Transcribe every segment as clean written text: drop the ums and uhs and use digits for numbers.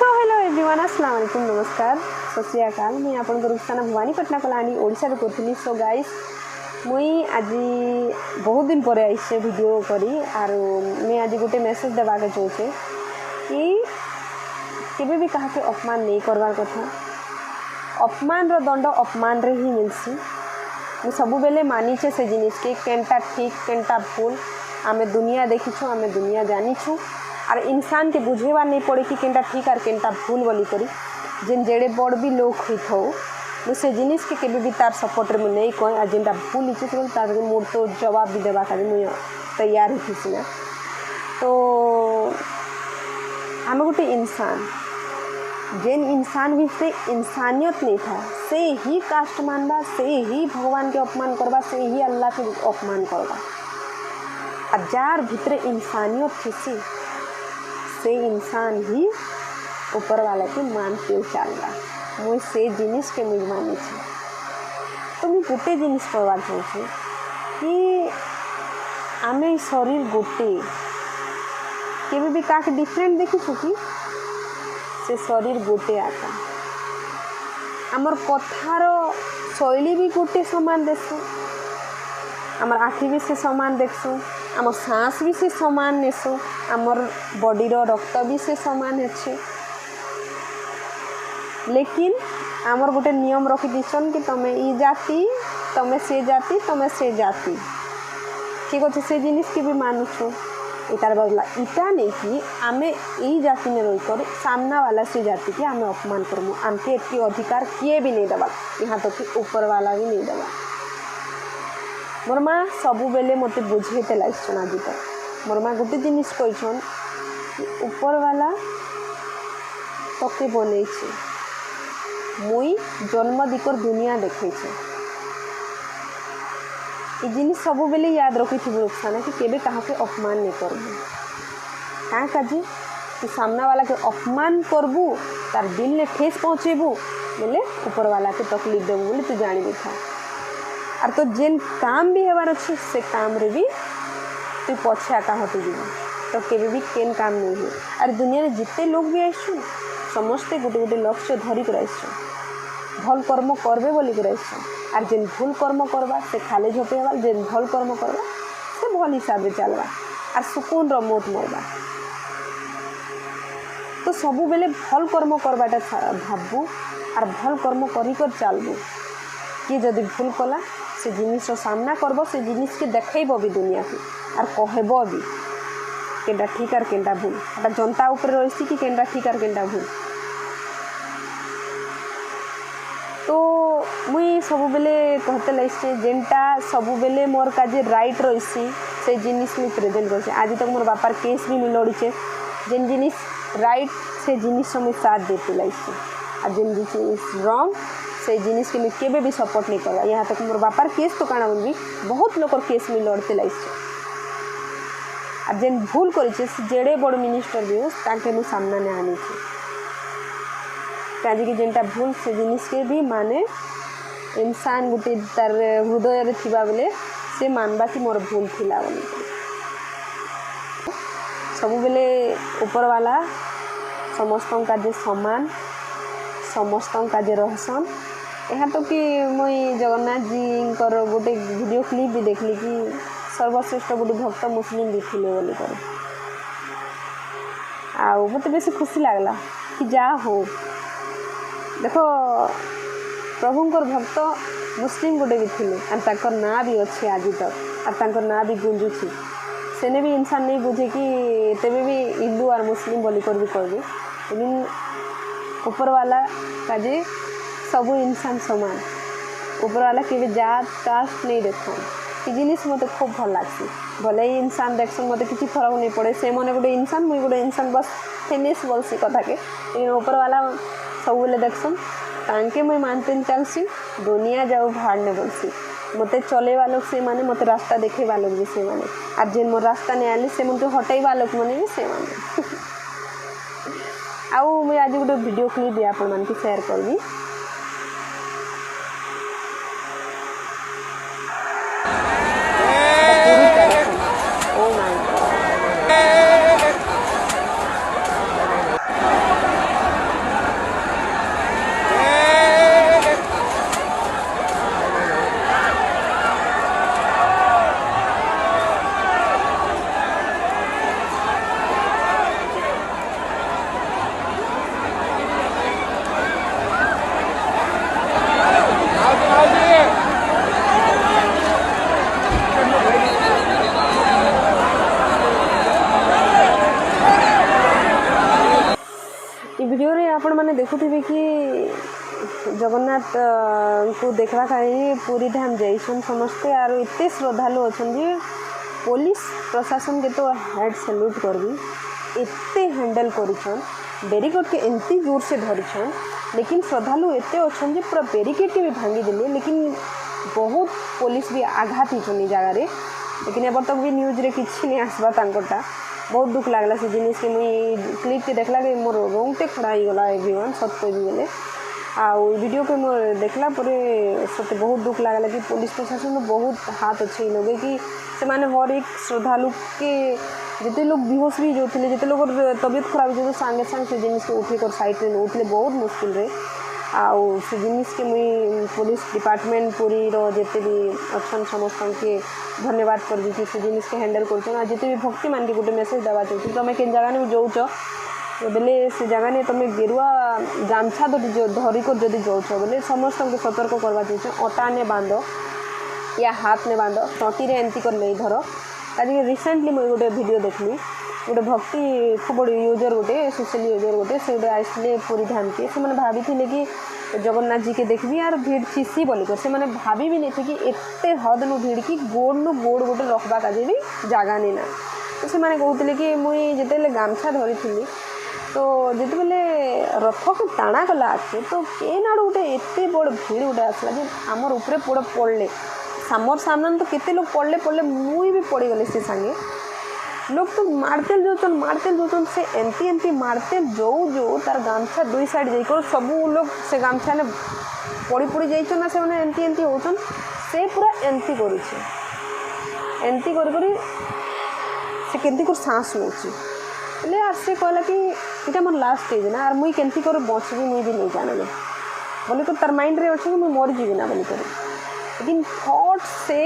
So hello everyone अस्सलाम वालेकुम नमस्कार सत श्री अकाल मुई आपन रुखसाना भवानी पटना कलानी ओडिशा रे करथली। सो गाइस मुई आज बहुत दिन पर आइसे वीडियो करी आरो मैं आज गोटे मेसेज देवा के चाहूचे कि केबे भी कहा के अपमान नहीं करवार कथा। अपमान रो दंड अपमान रे ही मिलसी। मु सब बेले मानिचे से जिनिस के केनटा ठीक केनटा भूल आमे दुनिया देखिछु आमे दुनिया जानिछु और इंसान के बुझेवा नहीं पड़े कि केनटा ठीक और केनटा भूल बोली करी जेन जेड़े बड़ भी लोग हुई थो से जिनिस के केबे भी तार सपोर्ट में नहीं कहे और जेनटा भूल इच्छे तार मोर तो जवाब भी देवा का मुझे तैयार ही ना। तो आम गोटे इंसान जेन इंसान भी से इंसानियत नहीं था से ही कास्ट मानवा से ही भगवान के अपमान करवा से ही अल्लाह के अपमान करवा और जार भितर इंसानियत थी से इंसान ही ऊपर वाला के मान के चलवा मुझे से जिनिस के मुझे मानी तो मुझे गोटे जिनिस कहवार चाहूँ कि आम शरीर गोटे केबे भी का डिफरेंट देखीछु कि से शरीर गोटे आका आमर कथार शैली भी गोटे समान देसु आमर आखि भी से समान देखसु आम सांस भी से समान नेसु आमर बॉडीर रक्त भी से समान है लेकिन आमर गोटे नियम रखी दीछन कि तमे ई जाति तमे से जाति ठीक अच्छे से जिनिस की भी मानुछु इतार बदला इटा नहीं कि आमे ई जाति में रही कर सामना वाला से जाति के आमे अपमान करमु आमके एतकी अधिकार किए भी नहीं दबा यहाँ तक कि ऊपर वाला भी नहीं दबा। मोर माँ सबु बेले मत बुझेते लाइछन आज तक मोर माँ गोटे जिनिस कहन ऊपर वाला तके बन मुई जन्म दिकर दुनिया देखे ये जिनिस सबु बेले याद रखी थी रुखसाना कि केबे कहा के अपमान नहीं करबू क्या काजी कि सामना वाला के अपमान करबू तार दिल ने ठेस पहुँचेबू बोले ऊपर वाला के तकलीफ देबू बोले तू जानी भी था और तो जेन काम भी हेबार अच्छे से काम रे भी तू पछे आका हटि जीव तो केबे भी केन काम नहीं हुए और दुनिया में जिते लोग भी आसु समस्ते गोटे गोटे लक्ष्य धरिक आसु भल कर्म करबे बोली कर आसु और जेन भूल कर्म करवा से खाली झोपे हेबा जेन भल कर्म करवा से भल हिसाब से चलवा और सुकून रो मौत मरवा। तो सबु बेले भल कर्म करवाटा भाबू और भल कर्म करिकर चलबू कि जदि भूल कला से जिनिस सामना करब से जिनिस के देखब भी दुनिया के और कहब भी केनटा ठीक और केनटा भूल एटा जनता ऊपर रही कि केनटा ठीक और केनटा भूल। तो मुई सबु बेले कहते लगे जेनटा सबु बेले मोर काजे राइट रही से जिनिस मुई प्रेजेंट कर आज तक मोर बापार केस भी मुई लड़ीचे जेन जिनिस राइट से जिनिस मुई साथ देते लगे और जेन जिनिस रॉन्ग से जिनिस के मुझे केबे भी सपोर्ट नहीं करवा। यहाँ तक मोर बापार केस तो काना भी बहुत लोग केस में लड़ते लगे और जेन भूल करे जेड़े बड़ मिनिस्टर भी हो ताके मुझे सामना ने आनी काजी कि जेनटा भूल से जिनिस के भी माने इंसान गोटे तार हृदय रे थिबा बेले से मानबा कि मोर भूल थिला बोली सब बेले ऊपर वाला समस्तों का जे समान समस्तों का जे रहसन यहाँ तो कि मुई जगन्नाथ जी गोटे वीडियो क्लिप भी देखली कि सर्वश्रेष्ठ गोटे भक्त मुस्लिम भी थिले बोली कर आउ मत बेसी खुशी लागला कि जा हो देखो प्रभुंकर भक्त मुस्लिम गोटे भी थिले और ताकर ना भी अच्छे आज तक और ताकर ना भी गुंजुची सेने भी इंसान नहीं बुझे कि तेबे भी हिंदू और मुस्लिम बोली कर भी कहबे लेकिन ऊपर वाला काजे सबू इंसान समान ऊपर वाला के जात कास्ट नहीं देखो ये जिनिस मत खूब भल लगे भले ही इंसान देखसन मत किसी फरक नहीं पड़े से मैंने गोटे इंसान मुई गोटे इंसान बस फिनिश बोलसी कथा के लेकिन ऊपर वाला सब बेले देखसन तांके मुई मानते चलसी दुनिया जाऊ भाड़ने बोलसी मत चले लोग से माने मत रास्ता देखे लोग भी से माने और जेन मोर रास्ता नहीं आने से मुझे हटैवा लोग मैंने भी से माने आउ मुझे आज गोटे वीडियो क्लिप भी आप मान शेयर करबी ओ माय गॉड वीडियो रे आपण माने देखुथिबे कि जगन्नाथ को देखा खाई पूरी धाम जाइछन समस्ते आरो एते श्रद्धालु अछन जे पुलिस प्रशासन के तो हेड सैल्यूट करबी एते हैंडल करिछन बैरिकेड के एंती जोर से धरिछन लेकिन श्रद्धालु एते अछन जे पूरा बैरिकेड के भी भांगी देले लेकिन बहुत पुलिस भी आघात होनी जगह रे लेकिन एबर तक भी न्यूज रे किछि नहीं आसबा तांकोटा बहुत दुख लागला से जिनिस के मुई क्लिप के देखला के मोर रोंगटे खड़ा ही गला एवरीवन सब कोई भी गेले आ वीडियो के मोर देखला परे सते बहुत दुख लागला कि पुलिस प्रशासन में बहुत हाथ अच्छे लगे कि से माने हर एक श्रद्धालु के जिते लोग बेहोश भी जो थे जिते लोग तबियत खराब हो सांगे सांगे से जिनिस के उठे कर साइड में उठले बहुत मुश्किल रे आउ से जिनिस के मुई पुलिस डिपार्टमेंट पूरी रो जिते भी अच्छन समस्त के धन्यवाद कर दी कि से जिनिस के हैंडल कर जिते भी भक्ति मान के गोटे मेसेज देवा चाहिए तुम के जगह में जाऊच बेले से जगह ने तुम गेरुआ गामछा धरिक जदि जाऊच बोले समस्त के सतर्क करवा चाहिए अटा ने बांध या हाथ ने बांध टटी रे एमती कर नहीं धर आज रिसेंटली मुझे गोटे वीडियो देखली गोटे भक्ति खूब बड़ यूजर गोटे सोशल यूजर गोटे से गोटे आसते पूरी धाम के से मैंने भाभी थे कि जगन्नाथ जी के देखबी यार भीड़ थीसी बोलिकर से मैंने भाभी भी नहीं थे कि एते हद नु भीड़ की गोड़ नु गोड़ गोटे रखबा काजे भी जगह नहीं ना तो से मैंने कहते कि मुई जिते गामछा धरी थी तो जिते बेले रथ को टाणा गला आखे तो केन आड़ गोटे एते बड़ भीड़ गोटे आसला जे आमर उपरे पूरा पड़े सामर सामने तो केते लोग पड़े पड़े मुई भी पड़गले से सांगे लोग तो मारतेल जोचन से एमती एमती मारतेल जो तार गामछा दुई साइड जाकर सब लोग से गामछा ने पड़ी पड़ी जाइछन ना से माने एमती एमती होचन से पूरा एमती करिछे एमती करी से केमती कर सांस नउछि ले आर से कहला कि इटा मोर लास्ट स्टेज ना आर मुई केमती कर बचबी मुई भी नहीं जानले बोले तो तार माइंड रे अछि कि मुई मर जीवी ना बोली कर लेकिन थॉट से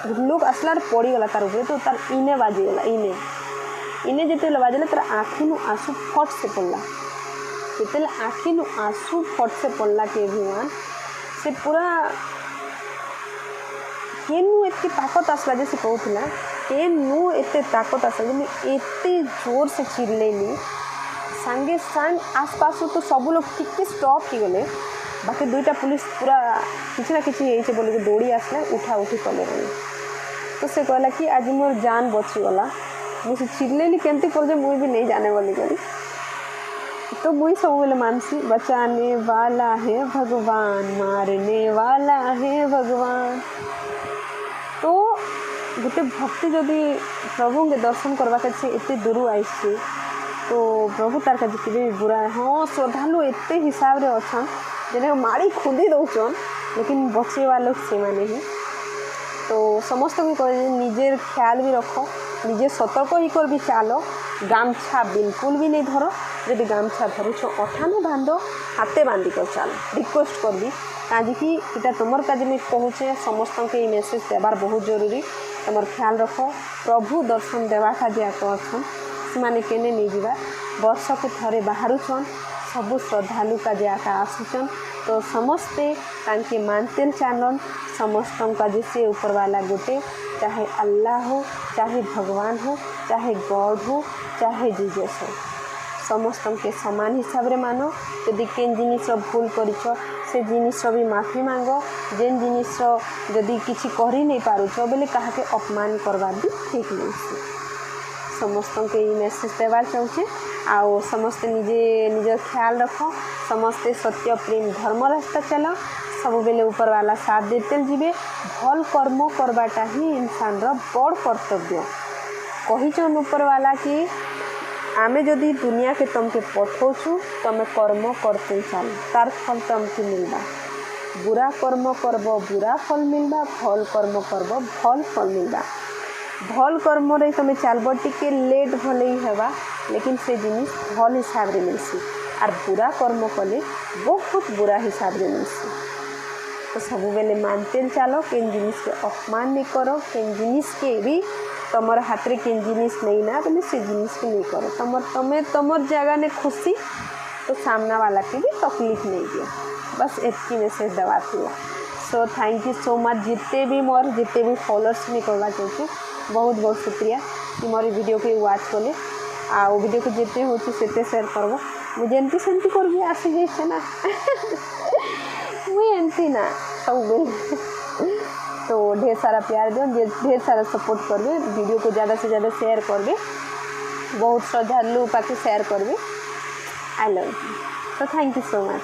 लोग आसला पड़ी गला तार ऊपर तो तार इने बाजीगला इने जिते बाजला तार आँखी नु आंसू फट से पड़ला जिते आँखी नु आंसू फट से पड़ला के भगवान से पूरा केनु एते ताकत आसला जे से कहूला केनु एते ताकत आसला जे एते जोर से चिल्लेली सांगे सांग आसपास तो सब लोग टिके स्टॉप ही गले बाकी दुईटा पुलिस पूरा किसी ना किसी ये बोल के दौड़ी आसले उठा उठी कले तो से कहला कि आज मोर जान बचीगला मुझे चिल्लेली केमती कर मुई भी नहीं जाने वाली करी तो मुई सब बोले मानसी बचाने वाला है भगवान मारने वाला है भगवान तो गोटे भक्ति जदि प्रभु के दर्शन करवा के एते दूर आई तो प्रभु तार का जितने भी बुरा है हाँ श्रद्धालु एते हिसाब रे अच्छा जिन्हें माड़ी खुदी दौन लेकिन बचेवा लोग से माने ही तो समस्त को कहे निजे ख्याल भी रख निजे सतर्क ही कर भी चलो गामछा बिल्कुल भी नहीं धर जब गामछा धरुछ अठाने बांध हाथे बांधी कर चल रिक्वेस्ट कर दी आज कि इटा तुमर काज में पहुँचे समस्त के मेसेज देवार बहुत जरूरी तुम ख्याल रख प्रभु दर्शन देवा काजे अच्छा से केने नहीं जावा वर्ष के थरे बाहरुछन सबू श्रद्धालु काजे आका आसुचन तो समस्ते तांके मानतेल चालन समस्त का जैसे ऊपर वाला गोटे चाहे अल्लाह हो चाहे भगवान हो चाहे गॉड हो चाहे जीजस हो समस्त के समान हिसाब रे मानो यदि केन जिनिस भूल करिछ से जिनिस भी माफी मांग जेन जिनिस जदि किछि करि नहीं पारुछ बोले कहा के अपमान करवा भी ठीक नहीं समस्त के मेसेज देवार चाहूँचे आओ समस्ते निजे निज ख्याल रख समस्ते सत्य प्रेम धर्म रास्ता चल सब बेले ऊपर वाला साथ देते जीवे भल कर्म करवाटा ही इंसान रो बड़ कर्तव्य कहीचन ऊपर वाला कि आमे जदि दुनिया के तुमके पठौछु तमे कर्म करते चल तार फल तुमके मिलबा बुरा कर्म करब बुरा फल मिलबा भल कर्म करब भल फल मिलबा भल कर्म रे तुम चलब टिके लेट भले ही हेबा लेकिन से जिनिस भल हिसाब रे मिलसी आर बुरा कर्म कले बहुत बुरा हिसाब रे मिलसी तो सब बेले मानते चलो केन जिनिस के अपमान नहीं करो केन जिनिस के भी तुम हाथ रे केन जिनिस नहीं ना बोले से जिनिस के नहीं करो तुम जगह ने खुशी तो सामना वाला के भी तकलीफ नहीं दिया बस एतकी मेसेज दवा थी so thank you so much जिते भी फॉलोअर्स में करवा चाहिए बहुत बहुत शुक्रिया कि मोर वीडियो के वाच कले आ वीडियो को जिते हो सेते शेयर करब मुझे एमती सेमती करबी आसी जाइए ना मुझे एमती ना सब बेले तो ढेर सारा प्यार दो, ढेर सारा सपोर्ट करबे, वीडियो को ज़्यादा से ज़्यादा शेयर करबे, बहुत श्रद्धालु पाखे शेयर करबे। आई लव यू, तो थैंक यू सो मच।